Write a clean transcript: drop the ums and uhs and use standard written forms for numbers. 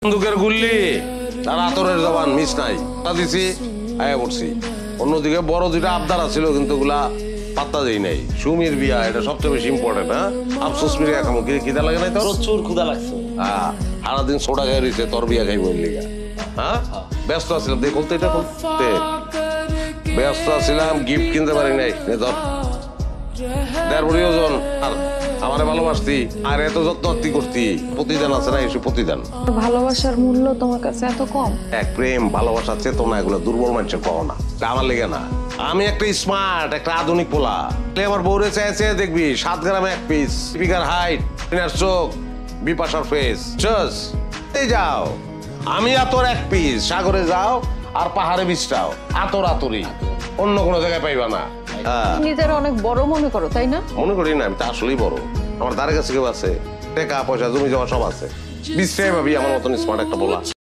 বন্দুকের গুল্লি আর আতরের জবান মিস নাই দিছি আয়া পড়ছি। অন্যদিকে বড় দুইটা আবদার আছিল কিন্তু ওগুলা পাত্তা দেই নাই। সুমির বিয়া এটা সবচেয়ে বেশি ইম্পর্টেন্ট। হ্যাঁ আফসোস মিরে এখন খিদা লাগে নাই তোর? প্রচুর ক্ষুধা লাগছে। হ্যাঁ সারাদিন সোডা খাই রয়েছে তোর বিয়া খাইব লিগা। হ্যাঁ ব্যস্ত আছিলাম দেখ খুলতে এটা খুলতে ব্যস্ত আছিলাম গিফট কিনতে পারি নাই। ধর 1.5 ওজন আর আমারে ভালোবাসতি আর এত যত্ন করতি প্রতিদান আছে না এসে প্রতিদান। ভালোবাসার মূল্য তোমার কাছে এত কম? এক প্রেম ভালোবাসার চেতনা এগুলো দুর্বল মানুষের পাও না, আমার লেগে না। আমি একটা স্মার্ট একটা আধুনিক পোলা। আমার বউরে চাইছে দেখবি 7 গ্রামে 1 পিস, স্পিকার হাইট, চোখ, বিপাশার ফেস। চস এই যাও আমি আতর 1 পিস, সাগরে যাও আর পাহাড়ে বিছটাও আতর আতরি, অন্য কোনো জায়গায় পাইবা না। নিজের অনেক বড় মনে করো তাই না? মনে করি না, আমি তো আসলেই বড়। আমার দ্বারের কাছে কেউ আছে, টাকা পয়সা জমি জমা সব আছে, বিশ্রায় ভাবি আমার মতন স্মার্ট একটা পোলা।